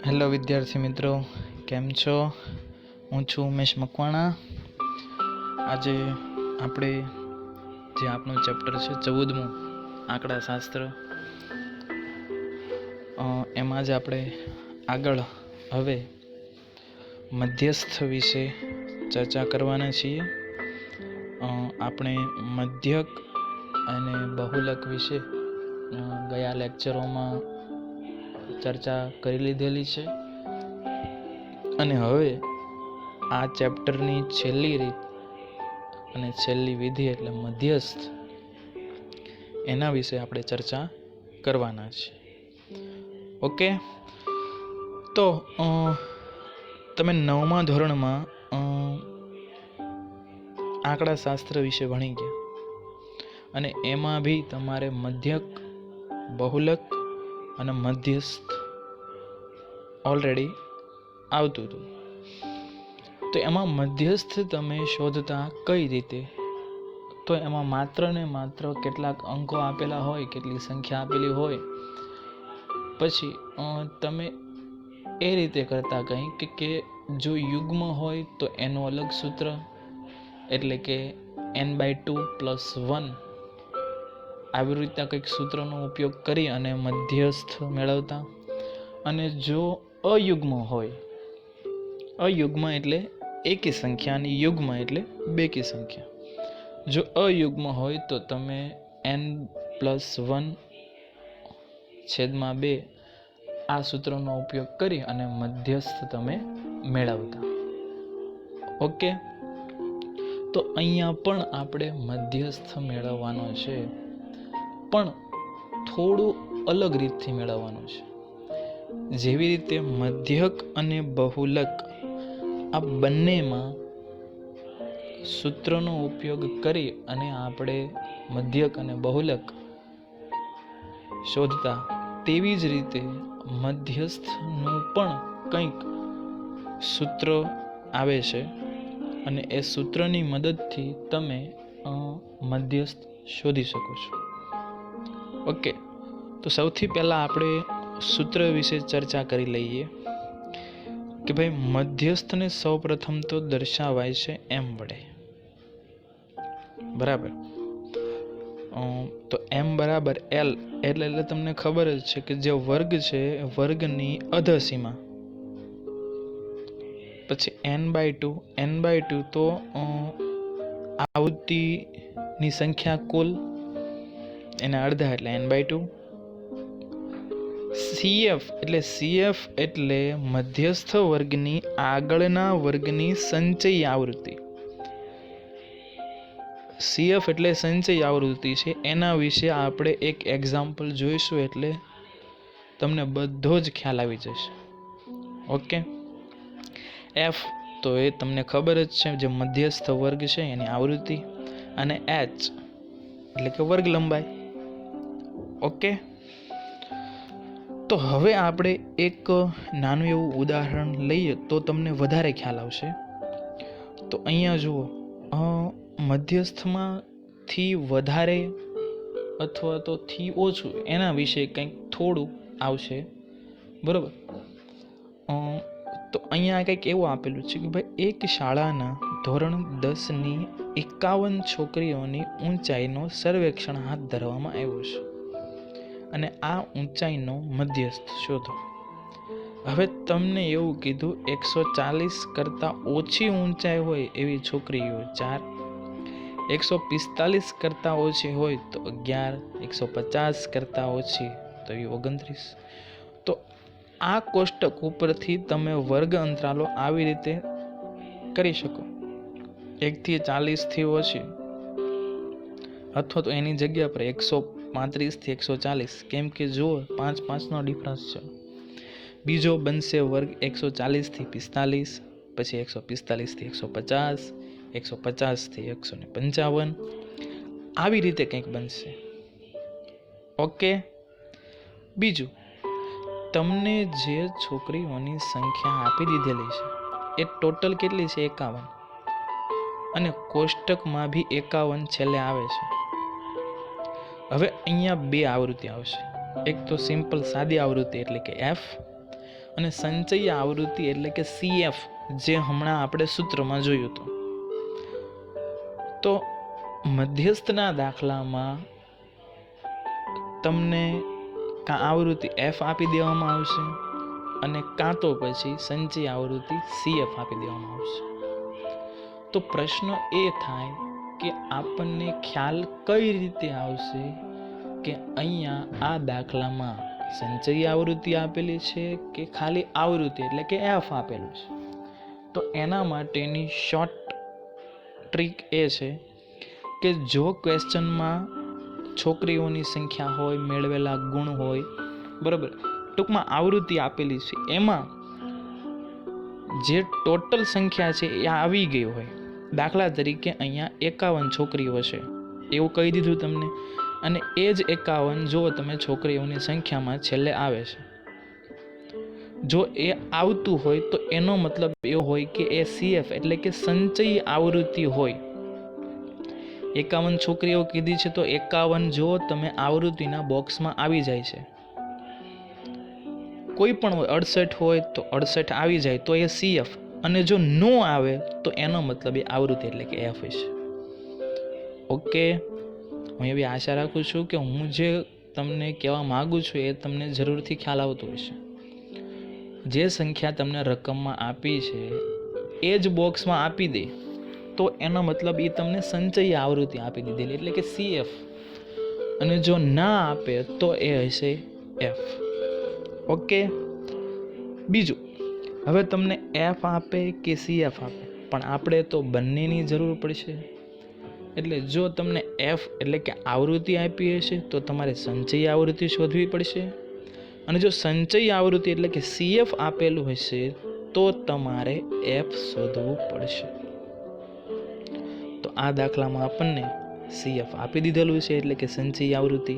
Hello વિદ્યાર્થી મિત્રો, કેમ છો? હું છું ઉમેશ મકવાણા. આજે આપણે જે આપણું ચેપ્ટર છે 14મું આંકડાશાસ્ત્ર, એમાં જ આપણે આગળ હવે મધ્યસ્થ વિશે ચર્ચા કરવાના છીએ. આપણે મધ્યક અને બહુલક વિશે ગયા લેક્ચરોમાં ચર્ચા કરી લીધેલી છે અને હવે આ ચેપ્ટરની છેલ્લી રીત અને છેલ્લી વિધિ એટલે મધ્યસ્થ, એના વિશે આપણે ચર્ચા કરવાના છે. ઓકે, તો તમે 9મા ધોરણમાં આંકડાશાસ્ત્ર વિશે ભણી ગયા અને એમાં બી તમારે મધ્યક, બહુલક અને મધ્યસ્થ ઓલરેડી આવતું હતું. તો એમાં મધ્યસ્થ તમે શોધતા કઈ રીતે? તો એમાં માત્ર ને માત્ર કેટલાક અંકો આપેલા હોય, કેટલી સંખ્યા આપેલી હોય, પછી તમે એ રીતે કરતા કંઈક કે જો યુગ્મ હોય તો એનું અલગ સૂત્ર, એટલે કે n/2 + 1, આવી રીતના કંઈક સૂત્રનો ઉપયોગ કરી અને મધ્યસ્થ મેળવતા. અને જો અયુગ્મ હોય, અયુગ્મ એટલે એકી સંખ્યા અને યુગ્મ એટલે બેકી સંખ્યા, જો અયુગ્મ હોય તો તમે n+1/2 આ સૂત્રનો ઉપયોગ કરી અને મધ્યસ્થ તમે મેળવતા. ઓકે, તો અહીંયા પણ આપણે મધ્યસ્થ મેળવવાનો છે, પણ થોડું અલગ રીતથી મેળવવાનું છે. જેવી રીતે મધ્યક અને બહુલક આ બંનેમાં સૂત્રનો ઉપયોગ કરી અને આપણે મધ્યક અને બહુલક શોધતા, તેવી જ રીતે મધ્યસ્થનું પણ કંઈક સૂત્ર આવે છે અને એ સૂત્રની મદદથી તમે મધ્યસ્થ શોધી શકો છો. ઓકે, તો સૌથી પહેલાં આપણે સૂત્ર વિશે ચર્ચા કરી લઈએ કે ભાઈ મધ્યસ્થને સૌ પ્રથમ તો દર્શાવાય છે m વડે, બરાબર. તો m બરાબર l એટલે તમને ખબર જ છે કે જે વર્ગ છે વર્ગની અધસીમા, પછી n/2 તો આવૃત્તિની સંખ્યા કુલ, એના અડધા એટલે n/2. CF એટલે મધ્યસ્થ વર્ગની આગળના વર્ગની સંચય આવૃત્તિ. CF એટલે સંચય આવૃત્તિ છે. એના વિશે આપણે એક એક્ઝામ્પલ જોઈશું એટલે તમને બધો જ ખ્યાલ આવી જશે. ઓકે, F તો એ તમને ખબર જ છે, જે મધ્યસ્થ વર્ગ છે એની આવૃત્તિ, અને H એટલે કે વર્ગ લંબાઈ. ઓકે, તો હવે આપણે એક નાનું એવું ઉદાહરણ લઈએ તો તમને વધારે ખ્યાલ આવશે. તો અહીંયા જુઓ, મધ્યસ્થમાંથી વધારે અથવા તો થી ઓછું એના વિશે કંઈક થોડું આવશે, બરાબર. તો અહીંયા કંઈક એવું આપેલું છે કે ભાઈ એક શાળાના ધોરણ 10ની 51 છોકરીઓની ઊંચાઈનો સર્વેક્ષણ હાથ ધરવામાં આવ્યો છે અને આ ઊંચાઈનો મધ્યસ્થ શોધો. હવે તમને એવું કીધું 140 કરતાં ઓછી ઊંચાઈ હોય એવી છોકરીઓ 4, 145 કરતાં ઓછી હોય તો 11, 150 કરતાં ઓછી તો 29. તો આ કોષ્ટક ઉપરથી તમે વર્ગ અંતરાલો આવી રીતે કરી શકો, 1 થી 40 થી ઓછી, અથવા તો એની જગ્યા પર 135 થી 140, કેમ કે જો 5 નો ડિફરન્સ છે. બીજો બનશે વર્ગ 140 થી 45, પછી 145 થી 150, 150 થી 155, આવી રીતે કંઈક બનશે. ઓકે, બીજું, તમને જે છોકરીઓની સંખ્યા આપી દીધેલી છે એ ટોટલ કેટલી છે? 51, અને કોષ્ટકમાં બી 51 છેલ્લે આવે છે. હવે અહીંયા બે આવૃત્તિ આવશે, એક તો સિમ્પલ સાદી આવૃત્તિ એટલે કે F, અને સંચયી આવૃત્તિ એટલે કે CF, જે હમણાં આપણે સૂત્રમાં જોયું હતું. તો મધ્યસ્થના દાખલામાં તમને કાં આવૃત્તિ F આપી દેવામાં આવશે અને કાં તો પછી સંચયી આવૃત્તિ CF આપી દેવામાં આવશે. તો પ્રશ્ન એ થાય કે આપણને ખ્યાલ કઈ રીતે આવશે કે અહીંયા આ દાખલામાં સંચયી આવૃત્તિ આપેલી છે કે ખાલી આવૃત્તિ એટલે કે F આપેલું છે. તો એના માટેની શોર્ટ ટ્રીક એ છે કે જો ક્વેશ્ચનમાં છોકરીઓની સંખ્યા હોય, મેળવેલા ગુણ હોય, બરાબર, ટૂંકમાં આવૃત્તિ આપેલી છે, એમાં જે ટોટલ સંખ્યા છે એ આવી ગઈ હોય, દાખલા તરીકે અહીંયા 51 છોકરીઓ છે એવું કહી દીધું તમને, અને એ જ 51 જો તમે છોકરીઓની સંખ્યામાં છેલ્લે આવે છે, જો એ આવતું હોય તો એનો મતલબ એવો હોય કે એ CF એટલે કે સંચયી આવૃત્તિ હોય. 51 છોકરીઓ કીધી છે તો 51 જો તમે આવૃત્તિના બોક્સમાં આવી જાય છે, કોઈ પણ હોય, 68 હોય તો 68 આવી જાય તો એ CF, અને જો નો આવે તો એનો મતલબ એ આવૃત્તિ એટલે કે F હશે. ઓકે, હું એવી આશા રાખું છું કે હું જે તમને કહેવા માગું છું એ તમને જરૂરથી ખ્યાલ આવતો હશે. જે સંખ્યા તમને રકમમાં આપી છે એ જ બોક્સમાં આપી દે તો એનો મતલબ એ તમને સંચયી આવૃત્તિ આપી દીધેલી એટલે કે CF, અને જો ના આપે તો એ હશે F. ઓકે, બીજું, હવે તમને F આપે કે CF આપે, પણ આપણે તો બંનેની જરૂર પડશે. એટલે જો તમને F એટલે કે આવૃત્તિ આપી હશે તો તમારે સંચયી આવૃત્તિ શોધવી પડશે, અને જો સંચયી આવૃત્તિ એટલે કે CF આપેલું હશે તો તમારે F શોધવું પડશે. તો આ દાખલામાં આપણને CF આપી દીધેલું છે એટલે કે સંચયી આવૃત્તિ,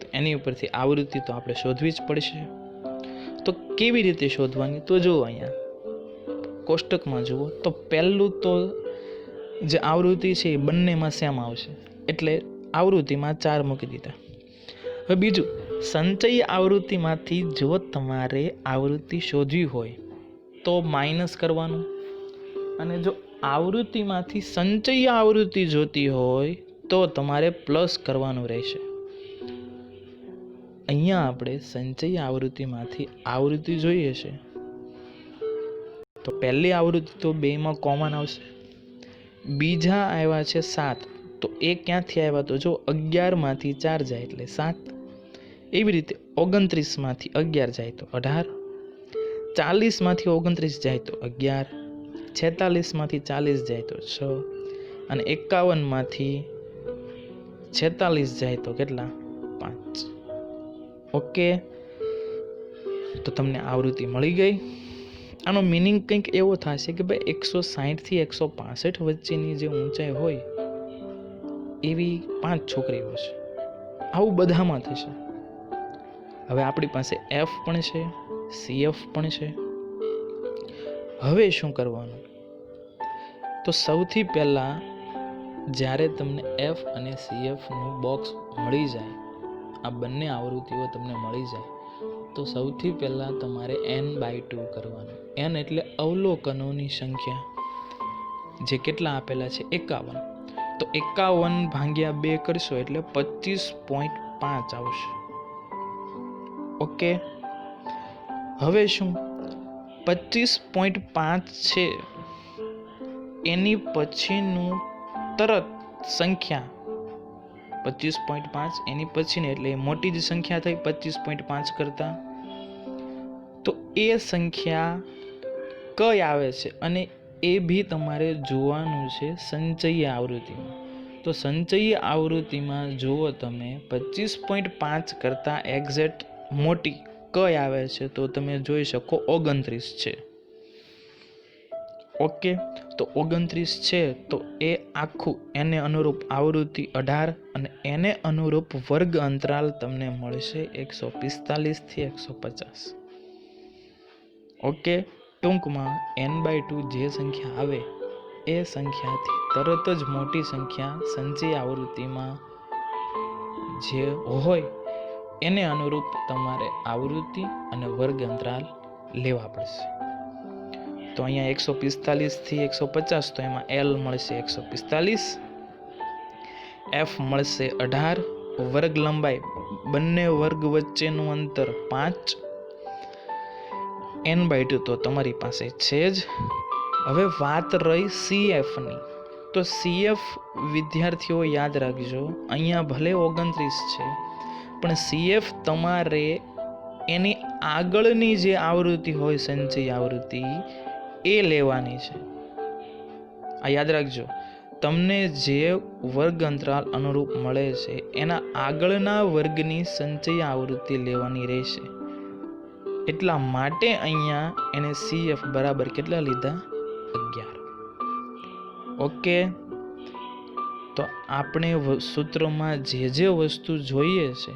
તો એની ઉપરથી આવૃત્તિ તો આપણે શોધવી જ પડશે. તો કેવી રીતે શોધવાની? તો જુઓ, અહીંયા કોષ્ટકમાં જુઓ તો પહેલું તો જે આવૃત્તિ છે એ બંનેમાં સેમ આવશે એટલે આવૃત્તિમાં 4 મૂકી દીધા. હવે બીજું, સંચયી આવૃત્તિમાંથી જો તમારે આવૃત્તિ શોધવી હોય તો માઇનસ કરવાનું, અને જો આવૃત્તિમાંથી સંચયી આવૃત્તિ જોતી હોય તો તમારે પ્લસ કરવાનું રહેશે. અહીંયા આપણે સંચયી આવૃત્તિમાંથી આવૃત્તિ જોઈએ છે તો પહેલી આવૃત્તિ તો 2માં કોમન આવશે. બીજા આવ્યા છે 7, તો એ ક્યાંથી આવ્યા? તો જો 11માંથી 4 જાય એટલે 7. એવી રીતે 29માંથી 11 જાય તો 18, 40માંથી 29 જાય તો 11, 46માંથી 40 જાય તો 6, અને 51માંથી 46 જાય તો કેટલા? 5. ઓકે, તો તમને આવૃત્તિ મળી ગઈ. આનો મિનિંગ કંઈક એવો થશે કે ભાઈ 160 થી 165 વચ્ચેની જે ઊંચાઈ હોય એવી 5 છોકરીઓ છે, આવું બધામાં થશે. હવે આપણી પાસે F પણ છે, CF પણ છે. હવે શું કરવાનું? તો સૌથી પહેલા જ્યારે તમને F અને CF નું બોક્સ મળી જાય, આ બંને આવૃત્તિઓ તમને મળી જાય, તો સૌથી પહેલા તમારે n/2 કરવાનું. n એટલે અવલોકનોની સંખ્યા, જે કેટલા આપેલા છે? 51. તો 51 ભાગ્યા 2 કરશો એટલે 25.5 આવશે. ઓકે, હવે શું? 25.5 છે એની પછીનું તરત સંખ્યા 25.5 એની પછીની એટલે મોટી જ સંખ્યા થઈ 25.5 કરતા, તો એ સંખ્યા કઈ આવે છે અને એ બી તમારે જોવાનું છે સંચયી આવૃત્તિમાં. તો સંચયી આવૃત્તિમાં જુઓ તમે 25.5 કરતા એક્ઝેક્ટ મોટી કઈ આવે છે તો તમે જોઈ શકો 29 છે. ઓકે, તો 29 છે તો એ આખું એને અનુરૂપ આવૃત્તિ 18 અને એને અનુરૂપ વર્ગ અંતરાલ તમને મળશે 145 થી 150. ઓકે, ટૂંકમાં n/2 જે સંખ્યા આવે એ સંખ્યાથી તરત જ મોટી સંખ્યા સંચયી આવૃત્તિમાં જે હોય એને અનુરૂપ તમારે આવૃત્તિ અને વર્ગ અંતરાલ લેવા પડશે. તો અહીંયા 145 થી 150, તો એમાં L મળશે 145, F મળશે 18, વર્ગ લંબાઈ બંને વર્ગ વચ્ચેનું અંતર 5, n/2 તો તમારી પાસે છે જ. હવે વાત રહી CF ની, તો CF વિદ્યાર્થીઓ યાદ રાખજો, અહીંયા ભલે 29 છે, પણ CF તમારે એની આગળની જે આવૃત્તિ હોય સંચય આવૃત્તિ એ લેવાની છે. આ યાદ રાખજો, તમને જે વર્ગ અંતરાલ અનુરૂપ મળે છે એના આગળના વર્ગની સંચય આવૃત્તિ લેવાની રહેશે. એટલા માટે અહીંયા એને CF બરાબર કેટલા લીધા? 11. ઓકે, તો આપણે સૂત્રમાં જે વસ્તુ જોઈએ છે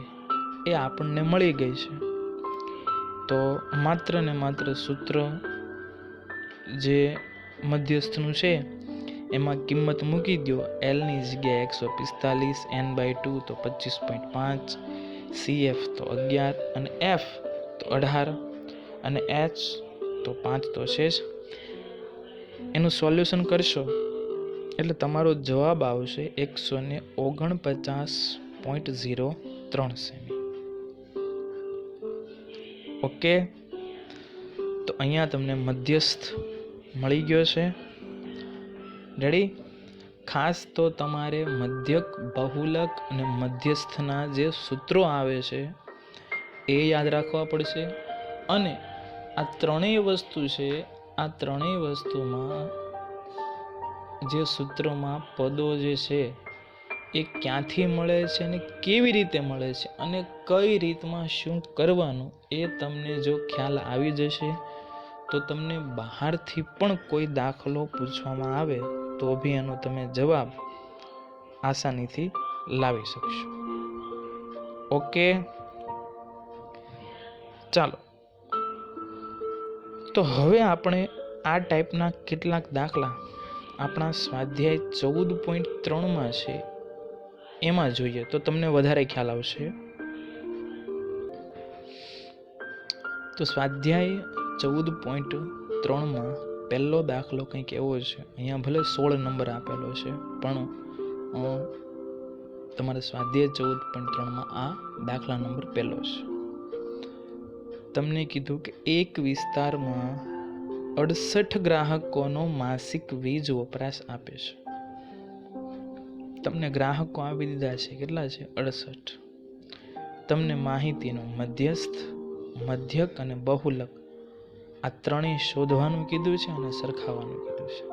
એ આપણને મળી ગઈ છે. તો માત્ર ને માત્ર સૂત્ર જે મધ્યસ્થનું છે એમાં કિંમત મૂકી દો. L ની જગ્યાએ 145, n/2 તો 25.5, CF તો 11 અને F તો 18 અને H તો 5 તો છે જ. એનું સોલ્યુશન કરશો એટલે તમારો જવાબ આવશે 149.03 સેમી. ઓકે, તો અહીંયા તમને મધ્યસ્થ મળી ગયો છે. રેડી? ખાસ તો તમારે મધ્યક, બહુલક અને મધ્યસ્થના જે સૂત્રો આવે છે એ યાદ રાખવા પડશે. અને આ ત્રણેય વસ્તુ છે, આ ત્રણેય વસ્તુમાં જે સૂત્રોમાં પદો જે છે એ ક્યાંથી મળે છે અને કેવી રીતે મળે છે અને કઈ રીતમાં શું કરવાનું એ તમને જો ખ્યાલ આવી જશે તો તમને બહારથી પણ કોઈ દાખલો પૂછવામાં આવે તો બી એનો તમે જવાબ આસાનીથી લાવી શકશો. ઓકે, ચાલો તો હવે આપણે આ ટાઈપના કેટલાક દાખલા આપણા સ્વાધ્યાય 14.3 છે એમાં જોઈએ તો તમને વધારે ખ્યાલ આવશે. તો સ્વાધ્યાય 14.3 પહેલો દાખલો કંઈક એવો છે. અહીંયા ભલે 16 નંબર આપેલો છે પણ તમારે સ્વાધ્યાય 14.3 આ દાખલા નંબર પહેલો છે. તમને કીધું કે એક વિસ્તારમાં 68 ગ્રાહકોનો માસિક વીજ વપરાશ આપે છે. તમને ગ્રાહકો આપી દીધા છે, કેટલા છે? 68. તમને માહિતીનો મધ્યસ્થ, મધ્યક અને બહુલક આ ત્રણેય શોધવાનું કીધું છે અને સરખાવવાનું કીધું છે.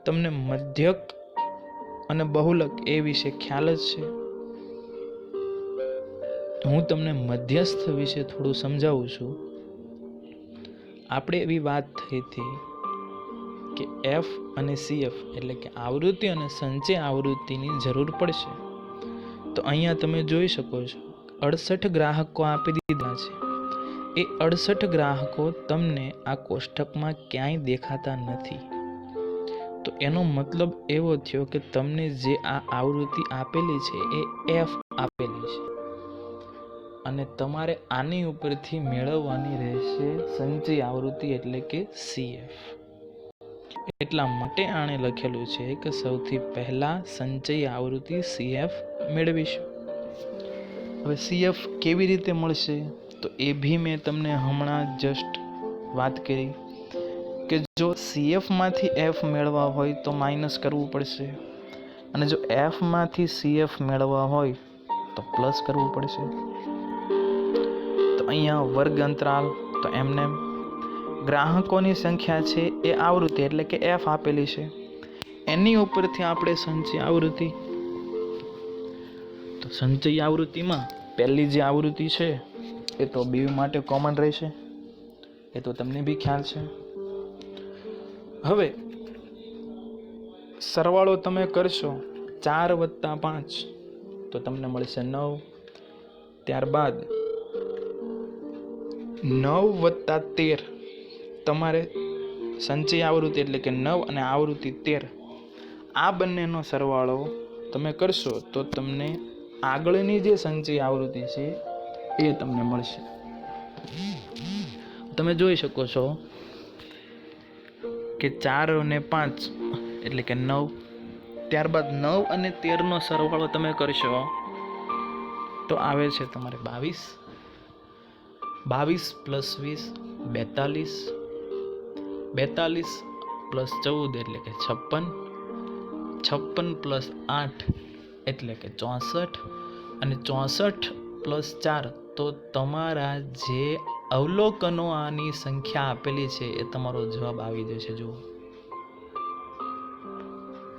તમને મધ્યક અને બહુલક એ વિશે ખ્યાલ જ છે. હું તમને મધ્યસ્થ વિશે થોડું સમજાવું છું. આપણે એવી વાત થઈ હતી કે F અને CF એટલે કે આવૃત્તિ અને સંચય આવૃત્તિની જરૂર પડશે. તો અહીંયા તમે જોઈ શકો છો 68 ગ્રાહકો આપી દીધા છે. એ 68 ગ્રાહકો તમને આ કોષ્ટકમાં ક્યાંય દેખાતા નથી. તો એનો મતલબ એવો થયો કે તમને જે આ આવૃત્તિ આપેલી છે એ F આપેલી છે અને તમારે આની ઉપરથી મેળવવાની રહેશે સંચય આવૃત્તિ એટલે કે CF. એટલા માટે આણે લખેલું છે કે સૌથી પહેલા સંચય આવૃત્તિ CF મેળવીશું. હવે CF કેવી રીતે મળશે તો એ ભી મેં તમને હમણાં જસ્ટ વાત કરી કે જો CF માંથી F મેળવવા હોય તો માઇનસ કરવું પડશે અને જો F માંથી CF મેળવવા હોય તો પ્લસ કરવું પડશે. તો અહીંયા વર્ગ અંતરાલ તો એમને ગ્રાહકોની સંખ્યા છે એ આવૃત્તિ એટલે કે F આપેલી છે, એની ઉપરથી આપણે સંચય આવૃત્તિ. તો સંચય આવૃત્તિમાં પહેલી જે આવૃત્તિ છે એ તો બે માટે કોમન રહેશે, એ તો તમને બી ખ્યાલ છે. હવે સરવાળો તમે કરશો 4 + 5 તો તમને મળશે 9. ત્યારબાદ 9 + 13 તમારે સંચય આવૃત્તિ એટલે કે 9 અને આવૃત્તિ 13 આ બંનેનો સરવાળો તમે કરશો તો તમને આગળની જે સંચયી આવૃત્તિ છે એ તમને મળશે. તમે જોઈ શકો છો કે 4 અને 5 એટલે કે 9. ત્યારબાદ 9 અને 13નો સરવાળો તમે કરશો તો આવે છે તમારે 22. 22 પ્લસ 20 42. 42 પ્લસ 14 એટલે કે 56. 56 પ્લસ 8 એટલે કે 64. અને 64 પ્લસ 4 તો તમારા જે અવલોકનો આની સંખ્યા આપેલી છે એ તમારો જવાબ આવી જશે. જુઓ,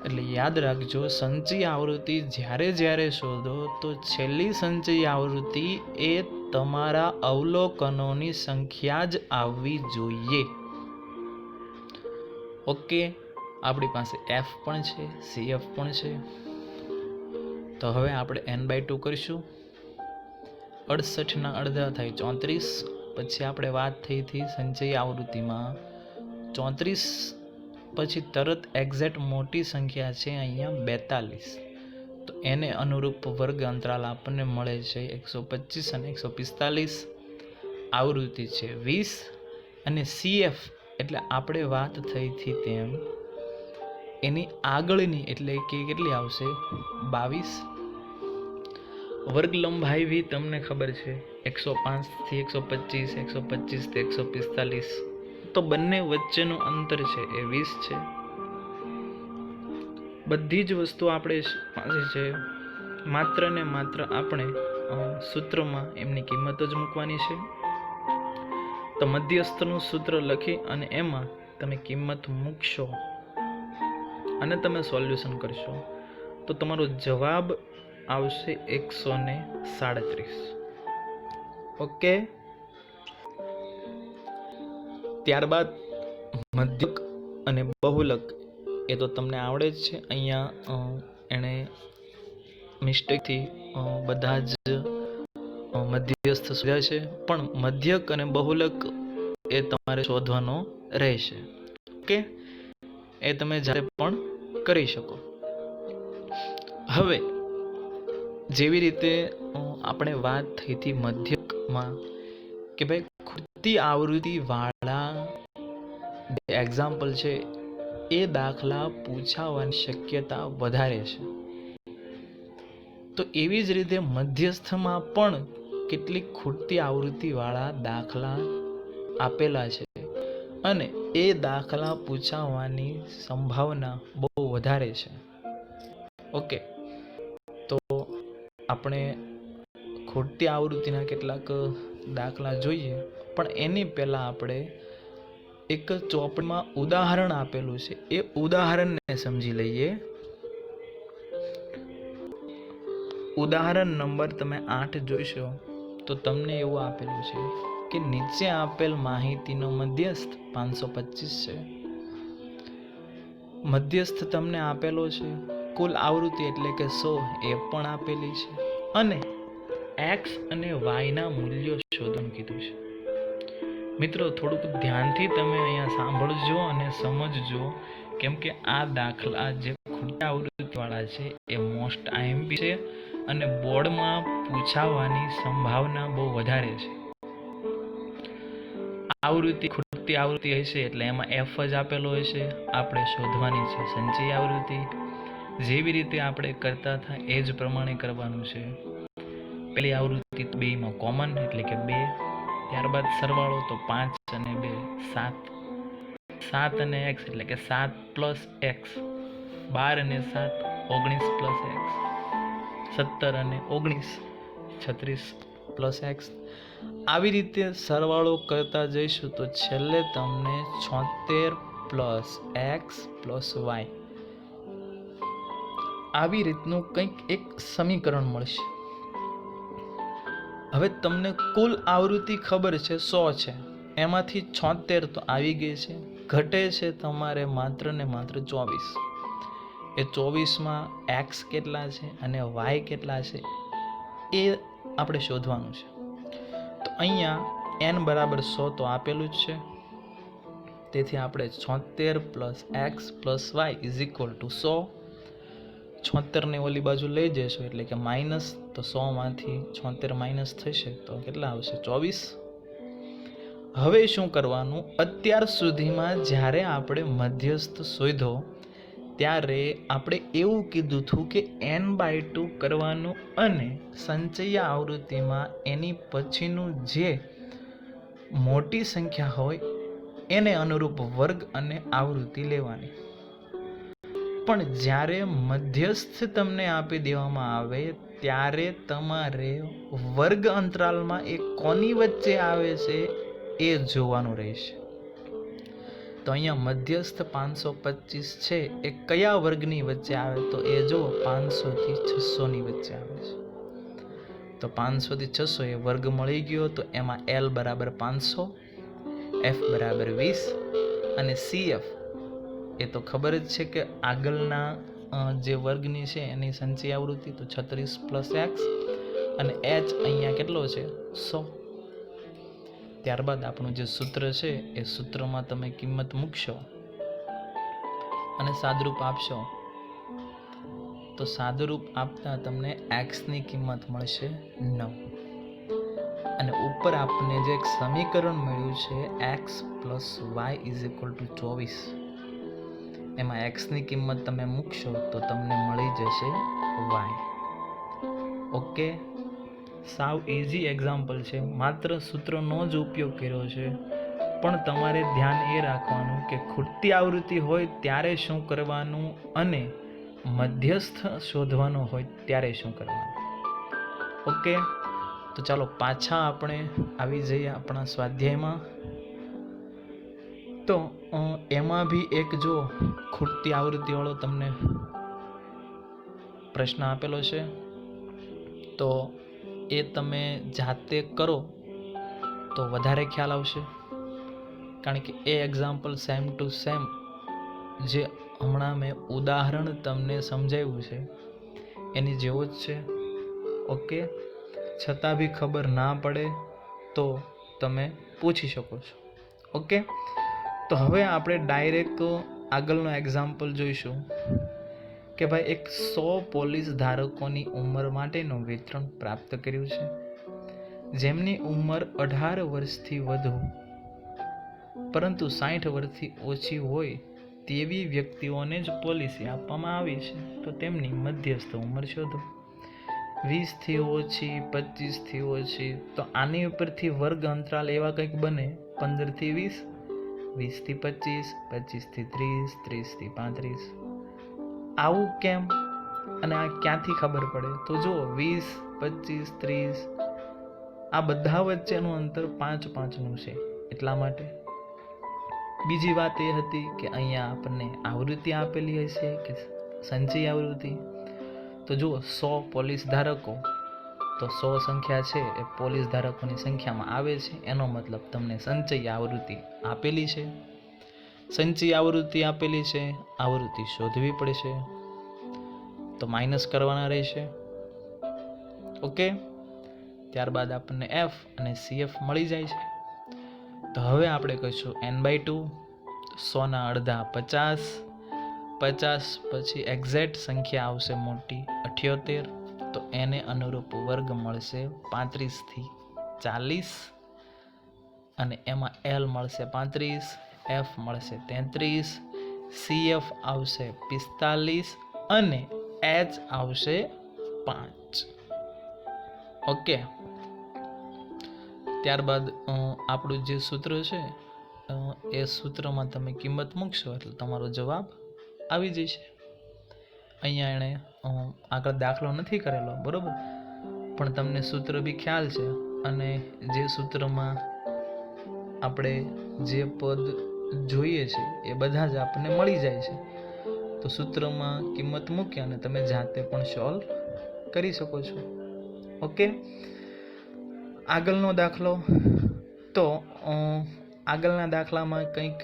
એટલે યાદ રાખજો, સંચયી આવૃત્તિ જ્યારે શોધો તો છેલ્લી સંચયી આવૃત્તિ એ તમારા અવલોકનોની સંખ્યા જ આવવી જોઈએ. ઓકે, આપણી પાસે એફ પણ છે, સીએફ પણ છે. તો હવે આપણે n/2 કરીશું. 68 ના અડધા થાય 34. પછી આપણે વાત થઈ હતી સંચયી આવૃત્તિમાં 34 પછી તરત એક્ઝેક્ટ મોટી સંખ્યા છે અહીંયા 42. તો એને અનુરૂપ વર્ગ અંતરાલ આપણને મળે છે 125 અને 145. આવૃત્તિ છે 20. અને સીએફ એટલે આપણે વાત થઈ હતી તેમ એની આગળની એટલે કે કેટલી આવશે 22. વર્ગ લંબાઈ બી તમને ખબર છે 105 થી 125, 125 થી 145. તો બંને વચ્ચેનું અંતર છે એ 20 છે. બધી જ વસ્તુ આપણે પાસે છે, માત્ર ને માત્ર આપણે સૂત્રમાં એમની કિંમત જ મૂકવાની છે. તો મધ્યસ્થનું સૂત્ર લખી અને એમાં તમે કિંમત મૂકશો અને તમે સોલ્યુશન કરશો તો તમારો જવાબ આવશે 137. ઓકે, ત્યારબાદ મધ્યક અને બહુલક એ તો તમને આવડે જ છે. અહીંયા એણે મિસ્ટેકથી બધા જ મધ્યસ્થ શોધ્યા છે, પણ મધ્યક અને બહુલક એ તમારે શોધવાનો રહેશે. ઓકે, એ તમે જ્યારે પણ કરી શકો. હવે જેવી રીતે આપણે વાત થઈ હતી મધ્યકમાં કે ભાઈ ખૂટતી આવૃત્તિ વાળા એક્ઝામ્પલ છે એ દાખલા પૂછાવાની શક્યતા વધારે છે. તો એવી જ રીતે મધ્યસ્થમાં પણ કેટલીક ખૂટતી આવૃત્તિ વાળા દાખલા આપેલા છે અને એ દાખલા પૂછાવાની સંભાવના બહુ વધારે છે. ઓકે, તો આપણે ખૂટતી આવૃત્તિના કેટલાક દાખલા જોઈએ, પણ એની પહેલા આપણે એક ચોપડીમાં ઉદાહરણ આપેલું છે એ ઉદાહરણને સમજી લઈએ. ઉદાહરણ નંબર તમે 8 જોઈશો તો તમને એવું આપેલું છે કે નીચે આપેલ માહિતીનો મધ્યસ્થ 525 છે. મધ્યસ્થ તમને આપેલો છે, કુલ આવૃત્તિ એટલે કે 100 એ પણ આપેલી છે અને x અને y ના મૂલ્યો શોધવાનું કીધું છે. મિત્રો, થોડુંક ધ્યાનથી તમે અહીંયા સાંભળજો અને સમજજો, કેમ કે આ દાખલા જે ખૂટતી આવૃત્તિવાળા છે એ મોસ્ટ આઈએમપી છે અને બોર્ડમાં પૂછાવાની સંભાવના બહુ વધારે છે. આવૃત્તિ ખૂટતી આવૃત્તિ હશે એટલે એમાં એફ જ આપેલો હશે, આપણે શોધવાની છે સંચયી આવૃત્તિ. જેવી રીતે આપણે કરતા હતા એ જ પ્રમાણે કરવાનું છે. પહેલી આવૃત્તિ 2માં કોમન એટલે કે 2. ત્યારબાદ સરવાળો તો 5 અને 2 7. 7 અને x એટલે કે 7 પ્લસ x. 12 અને 7 19 પ્લસ x. 17 અને 19 36 પ્લસ x. આવી રીતે સરવાળો કરતા જઈશું તો છેલ્લે તમને 76 પ્લસ x પ્લસ y આવી રીતનું કંઈક એક સમીકરણ મળશે. હવે તમને કુલ આવૃત્તિ ખબર છે 100 છે, એમાંથી 76 તો આવી ગઈ છે, ઘટે છે તમારે માત્ર ને માત્ર 24. એ 24માં x કેટલા છે અને y કેટલા છે એ આપણે શોધવાનું છે. તો અહીંયા n બરાબર 100 તો આપેલું જ છે, તેથી આપણે 76 plus x plus y is equal to 100. 76 ને ઓલી બાજુ લઈ જશો એટલે કે તો 100માંથી 76 માઇનસ થશે તો કેટલા આવશે? 24. હવે શું કરવાનું? અત્યાર સુધીમાં જ્યારે આપણે મધ્યસ્થ શોધ્યો ત્યારે આપણે એવું કીધું હતું કે n/2 કરવાનું અને સંચયી આવૃત્તિમાં એની પછીનું જે મોટી સંખ્યા હોય એને અનુરૂપ વર્ગ અને આવૃત્તિ લેવાની. પણ જ્યારે મધ્યસ્થ તમને આપી દેવામાં આવે ત્યારે તમારે વર્ગ અંતરાલમાં એ કોની વચ્ચે આવે છે એ જોવાનું રહેશે. તો અહીંયા મધ્યસ્થ 525 છે એ કયા વર્ગની વચ્ચે આવે? તો એ જો 500 થી 600 ની વચ્ચે આવે છે. તો 500 થી 600 એ વર્ગ મળી ગયો. તો એમાં L બરાબર 500, F બરાબર 20 અને CF એ તો ખબર જ છે કે આગળના જે વર્ગની છે એની સંચયી આવૃત્તિ તો 36 + x અને h અહીંયા કેટલો છે? 100. ત્યારબાદ આપણું જે સૂત્ર છે એ સૂત્રમાં તમે કિંમત મૂકશો અને સાદુરૂપ આપશો તો સાદુરૂપ આપતા તમને x ની કિંમત મળશે 9 અને ઉપર આપણને જે એક સમીકરણ મળ્યું છે x + y = 24 એમાં x ની કિંમત તમે મૂકશો તો તમને મળી જશે y. ઓકે, સાવ ઇઝી એક્ઝામ્પલ છે, માત્ર સૂત્રનો જ ઉપયોગ કર્યો છે. પણ તમારે ધ્યાન એ રાખવાનું કે ખૂટતી આવૃત્તિ હોય ત્યારે શું કરવાનું અને મધ્યસ્થ શોધવાનો હોય ત્યારે શું કરવાનું. ઓકે, તો ચાલો પાછા આપણે આવી જઈએ આપણા સ્વાધ્યાયમાં. તો એમાં બી એક જો ખૂટતી આવૃત્તિવાળો તમને પ્રશ્ન આપેલો છે તો એ તમે જાતે કરો તો વધારે ખ્યાલ આવશે. કારણ કે એ એક્ઝામ્પલ સેમ ટુ સેમ જે હમણાં મેં ઉદાહરણ તમને સમજાવ્યું છે એની જેવો જ છે. ઓકે, છતાં બી ખબર ના પડે તો તમે પૂછી શકો છો. ઓકે, તો હવે આપણે ડાયરેક્ટ આગળનો એક્ઝામ્પલ જોઈશું કે ભાઈ એક 100 પોલીસ ધારકોની ઉંમર માટેનું વિતરણ પ્રાપ્ત કર્યું છે. જેમની ઉંમર 18 વર્ષથી વધુ પરંતુ 60 વર્ષથી ઓછી હોય તેવી વ્યક્તિઓને જ પોલિસી આપવામાં આવી છે. તો તેમની મધ્યસ્થ ઉંમર શોધો. 20 થી ઓછી, 25 થી ઓછી, તો આની ઉપરથી વર્ગ અંતરાલ એવા કંઈક બને 15 થી 20, 20 થી 25, 25 થી 30, 30 થી 35. આવું કેમ અને આ ક્યાંથી ખબર પડે? તો જુઓ 20, 25, 30 આ બધા વચ્ચેનું અંતર 5-5નું છે એટલા માટે. બીજી વાત એ હતી કે અહીંયા આપણને આવૃત્તિ આપેલી હશે કે સંચયી આવૃત્તિ. તો જુઓ 100 પોલીસ ધારકો, તો 100 સંખ્યા છે એ પોલીસ ધારકોની સંખ્યામાં આવે છે. એનો મતલબ તમને સંચયી આવૃત્તિ આપેલી છે. સંચયી આવૃત્તિ આપેલી છે, આવૃત્તિ શોધવી પડશે તો માઇનસ કરવાના રહેશે. ઓકે, ત્યારબાદ આપણને F અને CF મળી જાય છે. તો હવે આપણે કહીશું n/2, 100 ના અડધા 50, 50 પછી એક્ઝેક્ટ સંખ્યા આવશે મોટી 78, તો એને અનુરૂપ વર્ગ મળશે 35 થી 40 અને એમાં L મળશે 35, F મળશે 33, CF આવશે 45 અને H આવશે 5. ઓકે, ત્યારબાદ આપણું જે સૂત્ર છે એ સૂત્રમાં તમે કિંમત મૂકશો એટલે તમારો જવાબ આવી જશે. અહીંયા એણે આગળ દાખલો નથી કરેલો બરોબર, પણ તમને સૂત્ર બી ખ્યાલ છે અને જે સૂત્રમાં આપણે જે પદ જોઈએ છે એ બધા જ આપણને મળી જાય છે. તો સૂત્રમાં કિંમત મૂકી અને તમે જાતે પણ સોલ્વ કરી શકો છો. ઓકે, આગળનો દાખલો. તો આગળના દાખલામાં કંઈક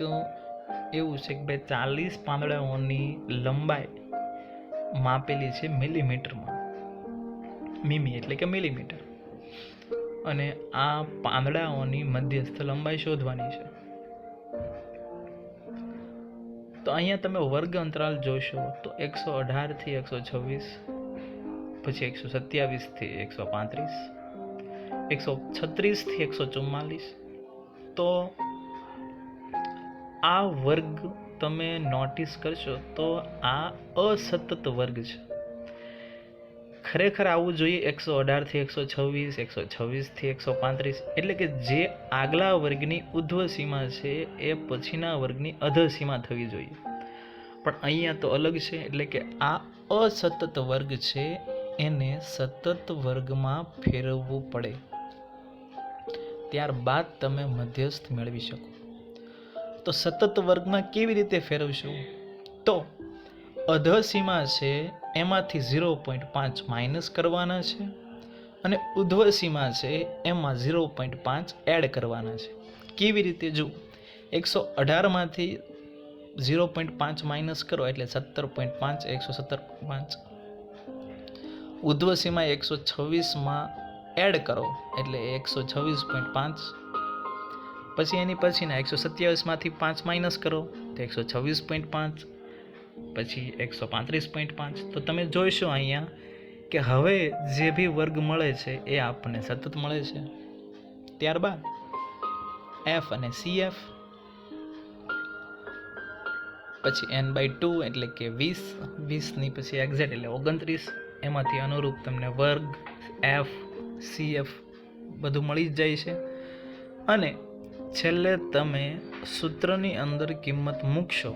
એવું છે કે ભાઈ 40 પાંદડાઓની લંબાઈ માપેલી છે મિલીમીટરમાં. મીમી એટલે કે મિલીમીટર. અને આ પાંદડાઓની મધ્યસ્થ લંબાઈ શોધવાની છે. તો અહીંયા તમે વર્ગ અંતરાલ જોશો તો 118 થી 126, પછી 127થી 135, 136થી 144. તો આ વર્ગ તમે નોટિસ કરશો તો આ અસતત વર્ગ છે. ખરેખર આવવું જોઈએ 118થી 126, 126થી 135, એટલે કે જે આગલા વર્ગની ઉધ્વ સીમા છે એ પછીના વર્ગની અધર સીમા થવી જોઈએ. પણ અહીંયા તો અલગ છે, એટલે કે આ અસતત વર્ગ છે એને સતત વર્ગમાં ફેરવવું પડે, ત્યારબાદ તમે મધ્યસ્થ મેળવી શકો. તો સતત વર્ગમાં કેવી રીતે ફેરવશું? તો અધર સીમા છે એમાંથી 0.5 માઇનસ કરવાના છે અને ઉધ્વ સીમા છે એમાં 0.5 એડ કરવાના છે. કેવી રીતે? જો 118માંથી 0.5 માઇનસ કરો એટલે 17.5, 117.5. ઉધ્વ સીમા 126માં એડ કરો એટલે 126.5. પછી એની પછીના 127માંથી 5 માઇનસ કરો તો 126.5, પછી 135.5. તો તમે જોઈશો અહીંયા કે હવે જે બી વર્ગ મળે છે એ આપણને સતત મળે છે. ત્યારબાદ એફ અને CF, પછી n/2 એટલે કે 20, 20ની પછી એક્ઝેક્ટ એટલે 29. એમાંથી અનુરૂપ તમને વર્ગ, એફ, CF બધું મળી જ જાય છે. અને છેલ્લે તમે સૂત્રની અંદર કિંમત મૂકશો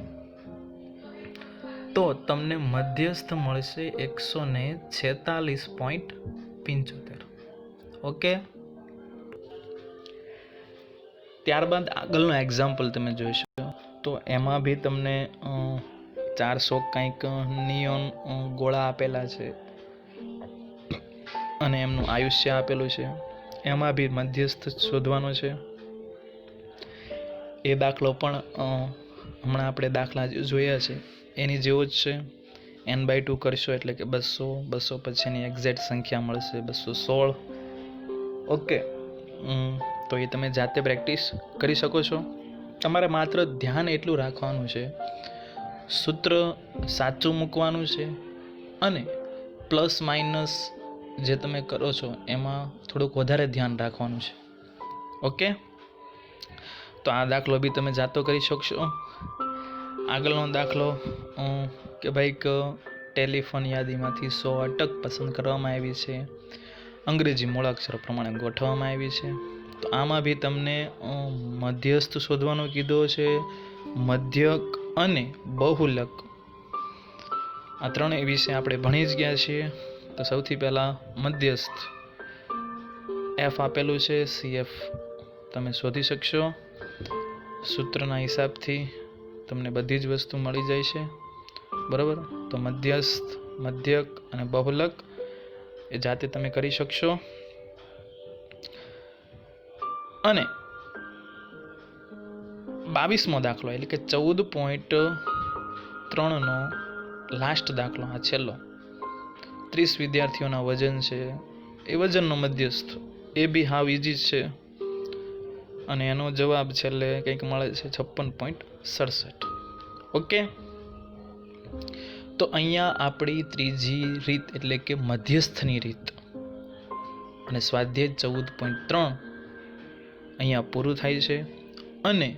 તો તમને મધ્યસ્થ મળશે 146.75. ઓકે. ત્યારબાદ આગળનો એક્ઝામ્પલ તમે જોઈશો તો એમાં બી તમને 400 કંઈક નિયોન ગોળા આપેલા છે અને એમનું આયુષ્ય આપેલું છે. એમાં બી મધ્યસ્થ શોધવાનો છે. એ દાખલો પણ હમણાં આપણે દાખલા જોયા છે એની જેવો જ છે. n/2 કરશો એટલે કે 200 પછીની એક્ઝેક્ટ સંખ્યા મળશે 216. ઓકે. તો એ તમે જાતે પ્રેક્ટિસ કરી શકો છો. તમારે માત્ર ધ્યાન એટલું રાખવાનું છે, સૂત્ર સાચું મૂકવાનું છે અને પ્લસ માઇનસ જે તમે કરો છો એમાં થોડુંક વધારે ધ્યાન રાખવાનું છે. ઓકે. તો આ દાખલો બી તમે જાતો કરી શકશો. આગળનો દાખલો કે ભાઈ ટેલિફોન યાદીમાંથી 100 અટક પસંદ કરવામાં આવી છે, અંગ્રેજી મૂળાક્ષરો પ્રમાણે ગોઠવવામાં આવી છે. તો આમાં બી તમને મધ્યસ્થ શોધવાનો કીધો છે, મધ્યક અને બહુલક. આ ત્રણેય વિશે આપણે ભણી જ ગયા છીએ. તો સૌથી પહેલાં મધ્યસ્થ એફ આપેલું છે, CF તમે શોધી શકશો. સૂત્રના હિસાબથી તમને બધી જ વસ્તુ મળી જાય છે, બરાબર. તો મધ્યસ્થ, મધ્યક અને બહુલક એ જાતે તમે કરી શકશો. અને 22મો દાખલો એટલે કે 14.3નો લાસ્ટ દાખલો, આ છેલ્લો. 30 વિદ્યાર્થીઓના વજન છે, એ વજનનો મધ્યસ્થ. એ બી હાવ ઇઝી છે અને એનો જવાબ છેલ્લે કંઈક મળે છે 56.67. ઓકે. તો અહીંયા આપણી ત્રીજી રીત એટલે કે મધ્યસ્થની રીત અને સ્વાધ્યાય 14.3 અહીંયા પૂરું થાય છે. અને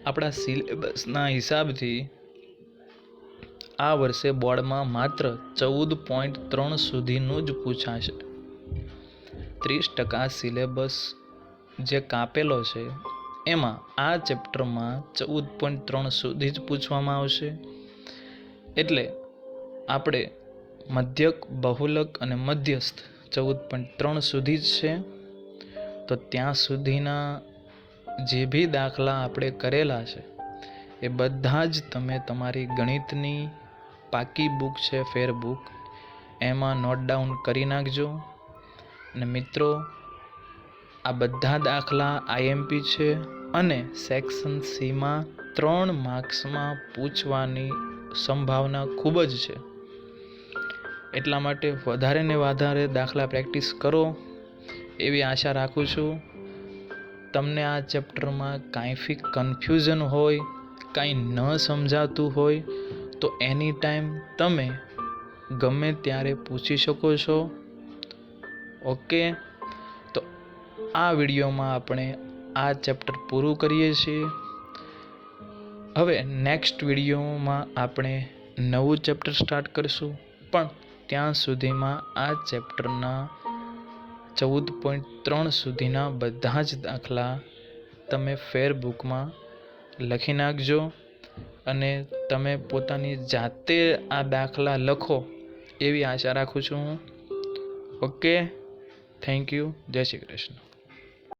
આપણા સિલેબસના હિસાબથી આ વર્ષે બોર્ડમાં માત્ર 14.3 સુધીનું જ પૂછાશે. 30% સિલેબસ જે કાપેલો છે એમાં આ ચેપ્ટરમાં 14.3 સુધી જ પૂછવામાં આવશે. એટલે આપણે મધ્યક, બહુલક અને મધ્યસ્થ 14.3 સુધી જ છે. તો ત્યાં સુધીના જે બી દાખલા આપણે કરેલા છે એ બધા જ તમે તમારી ગણિતની પાકી બુક છે, ફેર બુક, એમાં નોટ ડાઉન કરી નાખજો. અને મિત્રો, આ બધા દાખલા IMP છે અને સેક્શન Cમાં 3 માર્ક્સમાં પૂછવાની સંભાવના ખૂબ જ છે. એટલા માટે વધારે ને વધારે દાખલા પ્રેક્ટિસ કરો એવી આશા રાખું છું. તમને આ ચેપ્ટરમાં કાંઈ કન્ફ્યુઝન હોય, કાંઈ ન સમજાતું હોય તો એની ટાઈમ તમે ગમે ત્યારે પૂછી શકો છો. ઓકે, તો આ વિડીયોમાં આપણે આ ચેપ્ટર પૂરું કરીએ છીએ. હવે નેક્સ્ટ વિડીયોમાં આપણે નવું ચેપ્ટર સ્ટાર્ટ કરીશું, પણ ત્યાં સુધીમાં આ ચેપ્ટરના 14.3 સુધીના બધા જ દાખલા તમે ફેર બુકમાં લખી નાખજો અને તમે પોતાની જાતે આ દાખલા લખો એવી આશા રાખું છું. Okay, thank you. જય શ્રી કૃષ્ણ.